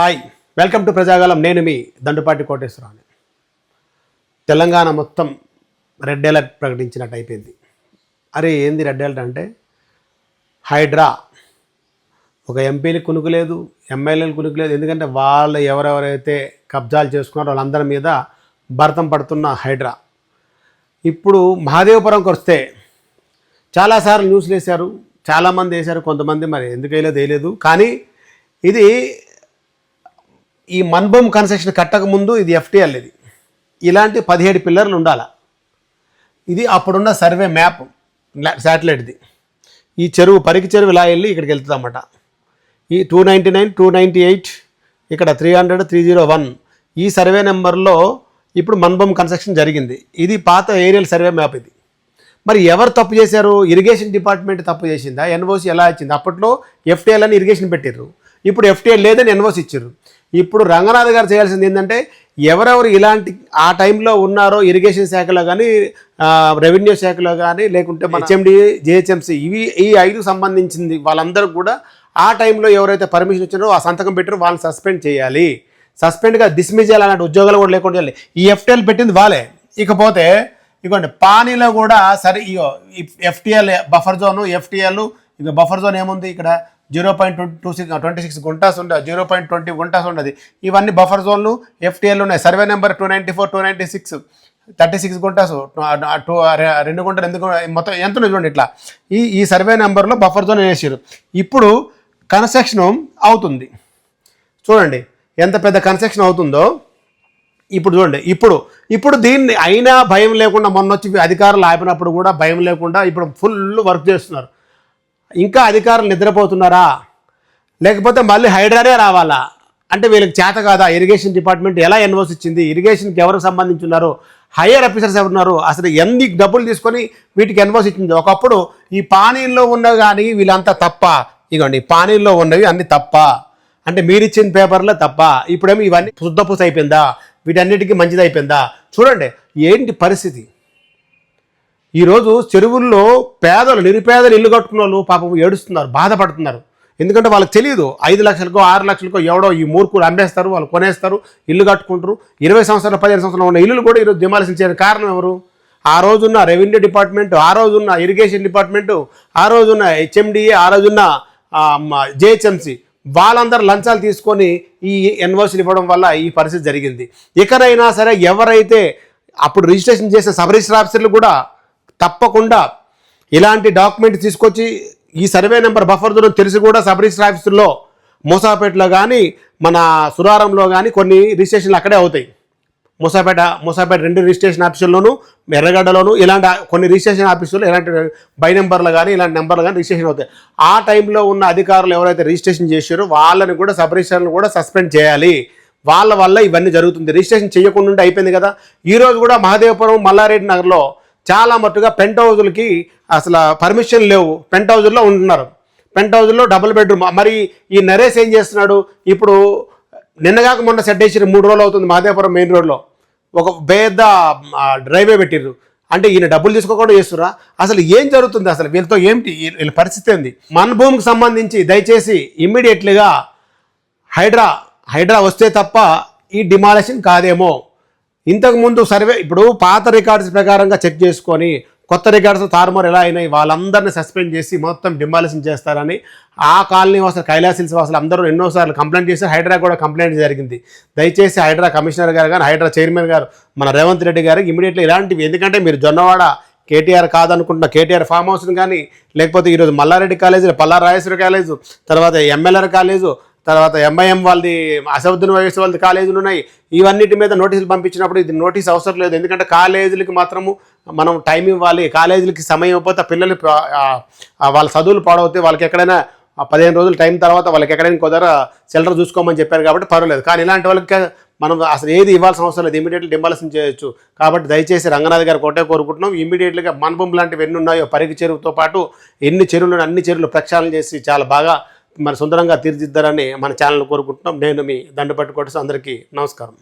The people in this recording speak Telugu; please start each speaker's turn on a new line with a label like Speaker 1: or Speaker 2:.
Speaker 1: Hi, welcome to ప్రజాగాలం. నేను మీ దండుపాటి కోటేశ్వరరావు. తెలంగాణ మొత్తం రెడ్ అలర్ట్ ప్రకటించినట్టు అయిపోయింది. అరే ఏంది రెడ్ అలర్ట్ అంటే, హైడ్రా ఒక ఎంపీలకు కునుకులేదు, ఎమ్మెల్యేలకు కునుకులేదు. ఎందుకంటే వాళ్ళు ఎవరెవరైతే కబ్జాలు చేసుకున్నారో వాళ్ళందరి మీద భరతం పడుతున్న హైడ్రా. ఇప్పుడు మహాదేవపురంకి వస్తే చాలాసార్లు న్యూస్లు వేశారు, చాలామంది వేశారు, కొంతమంది మరి ఎందుకు వేయలేదు వేయలేదు. కానీ ఇది ఈ మన్భూమ్ కన్స్ట్రక్షన్ కట్టకముందు ఇది ఎఫ్టీఎల్. ఇది ఇలాంటి 17 పిల్లర్లు ఉండాలి. ఇది అప్పుడున్న సర్వే మ్యాప్ శాటిలైట్ది. ఈ చెరువు పరికి చెరువు ఇలా వెళ్ళి ఇక్కడికి వెళ్తుంది అన్నమాట. ఈ 299, 298, ఇక్కడ 300, 301 ఈ సర్వే నెంబర్లో ఇప్పుడు మన్భూమ్ కన్స్ట్రక్షన్ జరిగింది. ఇది పాత ఏరియల్ సర్వే మ్యాప్. ఇది మరి ఎవరు తప్పు చేశారు? ఇరిగేషన్ డిపార్ట్మెంట్ తప్పు చేసిందా? ఎన్ఓసి ఎలా ఇచ్చింది? అప్పట్లో ఎఫ్టీఎల్ అని ఇరిగేషన్ పెట్టారు, ఇప్పుడు ఎఫ్టీఎల్ లేదని ఎన్ఓసి ఇచ్చారు. ఇప్పుడు రంగనాథ్ గారు చేయాల్సింది ఏంటంటే, ఎవరెవరు ఇలాంటి ఆ టైంలో ఉన్నారో ఇరిగేషన్ శాఖలో కానీ, రెవెన్యూ శాఖలో కానీ, లేకుంటే మన హెచ్ఎండి, జిహెచ్ఎంసి ఈ 5 సంబంధించింది వాళ్ళందరూ కూడా ఆ టైంలో ఎవరైతే పర్మిషన్ ఇచ్చారో ఆ సంతకం పెట్టారో వాళ్ళని సస్పెండ్ చేయాలి. సస్పెండ్గా డిస్మిస్ చేయాలన్నట్టు ఉద్యోగాలు కూడా లేకుండా చేయాలి. ఈ ఎఫ్టీఎల్ పెట్టింది వాళ్ళే. ఇకపోతే ఇదిగోండి పానీలో కూడా సరే, ఇగో ఎఫ్టీఎల్ బఫర్ జోను, ఎఫ్టీఎల్ ఇక బఫర్ జోన్ ఏముంది ఇక్కడ 0.26 గుంటాస్ ఉండదు, 0.20 గుంటాస్ ఉండదు. ఇవన్నీ బఫర్ జోన్లు, ఎఫ్టీఎల్ ఉన్నాయి. సర్వే నెంబర్ 294, 296, 36 గుంటాసు, 2 గుంటలు ఎందుకు మొత్తం ఎంత ఉంది చూడండి. ఇట్లా ఈ సర్వే నెంబర్లో బఫర్ జోన్ వేసారు. ఇప్పుడు కన్స్ట్రక్షన్ అవుతుంది. చూడండి ఎంత పెద్ద కన్స్ట్రక్షన్ అవుతుందో. ఇప్పుడు చూడండి, ఇప్పుడు దీన్ని అయినా భయం లేకుండా, మొన్న వచ్చి అధికారులు ఆపినప్పుడు కూడా భయం లేకుండా ఇప్పుడు ఫుల్ వర్క్ చేస్తున్నారు. ఇంకా అధికారులు నిద్రపోతున్నారా? లేకపోతే మళ్ళీ హైడ్రానే రావాలా? అంటే వీళ్ళకి చేత కాదా? ఇరిగేషన్ డిపార్ట్మెంట్ ఎలా ఎన్ఓసి ఇచ్చింది? ఇరిగేషన్కి ఎవరికి సంబంధించి ఉన్నారు? హయ్యర్ ఆఫీసర్స్ ఎవరున్నారు? అసలు ఎన్ని డబ్బులు తీసుకొని వీటికి ఎన్ఓసి ఇచ్చింది? ఒకప్పుడు ఈ పానీల్లో ఉన్నవి కానీ వీళ్ళంతా తప్ప. ఇగోండి పానీల్లో ఉన్నవి అన్ని తప్ప, అంటే మీరు ఇచ్చిన పేపర్లో తప్ప. ఇప్పుడేమో ఇవన్నీ శుద్ధపూస అయిపోయిందా? వీటన్నిటికీ మంచిది అయిపోయిందా? చూడండి ఏంటి పరిస్థితి. ఈరోజు చెరువుల్లో నిరుపేదలు ఇల్లు కట్టుకున్న వాళ్ళు పాపం ఏడుస్తున్నారు, బాధపడుతున్నారు. ఎందుకంటే వాళ్ళకి తెలియదు, 5 లక్షలకో 6 లక్షలకో ఎవడో ఈ మూర్ఖులు అమ్మేస్తారు, వాళ్ళు కొనేస్తారు, ఇల్లు కట్టుకుంటారు. 20 సంవత్సరాలు 15 సంవత్సరాలు ఉన్న ఇల్లులు కూడా ఈరోజు డిమాలిషన్ చేయడానికి కారణం ఎవరు? ఆ రోజున్న రెవెన్యూ డిపార్ట్మెంట్, ఆ రోజున్న ఇరిగేషన్ డిపార్ట్మెంటు, ఆ రోజున్న హెచ్ఎండిఏ, ఆ రోజున్న జిహెచ్ఎంసి వాళ్ళందరూ లంచాలు తీసుకొని ఈ ఎన్ఓసీలు ఇవ్వడం వల్ల ఈ పరిస్థితి జరిగింది. ఇకనైనా సరే ఎవరైతే అప్పుడు రిజిస్ట్రేషన్ చేసిన సబ్ రిజిస్టర్ ఆఫీసర్లు కూడా తప్పకుండా ఇలాంటి డాక్యుమెంట్ తీసుకొచ్చి, ఈ సర్వే నెంబర్ బఫర్ జోన్ తెలిసి కూడా సబ్ రిజిస్టర్ ఆఫీసుల్లో మూసాపేటలో కానీ మన సురారంలో కానీ కొన్ని రిజిస్ట్రేషన్లు అక్కడే అవుతాయి. మూసాపేట 2 రిజిస్ట్రేషన్ ఆఫీసుల్లోనూ, ఎర్రగడ్డలోనూ ఇలాంటి కొన్ని రిజిస్ట్రేషన్ ఆఫీసుల్లో ఇలాంటి బై నెంబర్లు కానీ ఇలాంటి నెంబర్లు కానీ రిజిస్ట్రేషన్ అవుతాయి. ఆ టైంలో ఉన్న అధికారులు ఎవరైతే రిజిస్ట్రేషన్ చేశారో వాళ్ళని కూడా సబ్ రిజిస్టర్లను కూడా సస్పెండ్ చేయాలి. వాళ్ళ వల్ల ఇవన్నీ జరుగుతుంది. రిజిస్ట్రేషన్ చేయకుండా అయిపోయింది కదా. ఈరోజు కూడా మహాదేవపురం, మల్లారెడ్డి నగర్లో చాలా మట్టుగా పెంట్ హౌజులకి అసలు పర్మిషన్ లేవు. పెంట్ హౌజుల్లో ఉంటున్నారు. పెంట్ హౌజుల్లో డబుల్ బెడ్రూమ్. మరి ఈ నరేష్ ఏం చేస్తున్నాడు? ఇప్పుడు నిన్నగాక మొన్న సెట్ వేసి 3 రోజులు అవుతుంది. మహాదేవపురం మెయిన్ రోడ్లో ఒక పెద్ద డ్రైవే పెట్టిర్రు. అంటే ఈయన డబ్బులు తీసుకోకుండా చేస్తురా? అసలు ఏం జరుగుతుంది? అసలు వీళ్ళతో ఏంటి వీళ్ళ పరిస్థితి ఏంది? మన్భూమికి సంబంధించి దయచేసి ఇమ్మీడియట్లీగా హైడ్రా వస్తే తప్ప ఈ డిమాలిషన్ కాదేమో. ఇంతకుముందు సర్వే, ఇప్పుడు పాత రికార్డ్స్ ప్రకారంగా చెక్ చేసుకొని కొత్త రికార్డ్స్ తారుమారు ఎలా అయినాయి వాళ్ళందరినీ సస్పెండ్ చేసి మొత్తం డిమాలిషన్ చేస్తారని ఆ కాలనీ వాసులు, కైలాసిల్స్ వాసులు అందరూ ఎన్నోసార్లు కంప్లైంట్ చేశారు. హైడ్రా కూడా కంప్లైంట్ జరిగింది. దయచేసి హైడ్రా కమిషనర్ గారు కానీ, హైడ్రా చైర్మన్ గారు మన రేవంత్ రెడ్డి గారికి ఇమీడియట్లీ ఇలాంటివి, ఎందుకంటే మీరు జొన్నవాడ కేటీఆర్ కాదనుకుంటున్న కేటీఆర్ ఫామ్ హౌస్ని కానీ, లేకపోతే ఈరోజు మల్లారెడ్డి కాలేజీలో పల్లారాజేశ్వర కాలేజు, తర్వాత ఎంఎల్ఆర్ కాలేజు, తర్వాత ఎంఐఎం వాళ్ళది, అసదుద్దీన్ ఓవైసీ వాళ్ళది కాలేజీలు ఉన్నాయి. ఇవన్నిటి మీద నోటీసులు పంపించినప్పుడు ఇది నోటీస్ అవసరం లేదు. ఎందుకంటే కాలేజీలకి మాత్రము మనం టైం ఇవ్వాలి. కాలేజీలకి సమయం ఇవ్వకపోతే పిల్లలు వాళ్ళ చదువులు పాడవుతాయి. వాళ్ళకి ఎక్కడైనా 15 రోజుల టైం తర్వాత వాళ్ళకి ఎక్కడైనా కుదర చిల్లర చూసుకోమని చెప్పారు కాబట్టి పర్వాలేదు. కానీ ఇలాంటి వాళ్ళకి మనం అసలు ఏది ఇవ్వాల్సిన అవసరం లేదు, ఇమీడియట్లీ డిమాలిషన్ చేయొచ్చు. కాబట్టి దయచేసి రంగనాథ్ గారు ఒకటే కోరుకుంటున్నాం, ఇమీడియట్లీగా మన్భూమి లాంటివి ఎన్ని ఉన్నాయో పరికి చెరువుతో పాటు ఎన్ని చెరువులు అన్ని చెరువులు ప్రక్షాళన చేసి చాలా బాగా మరి సుందరంగా తీర్చిదిద్దారని మన ఛానల్ కోరుకుంటున్నాం. నేను మీ దండుపాటి కోటేశ్వరరావు. అందరికీ నమస్కారం.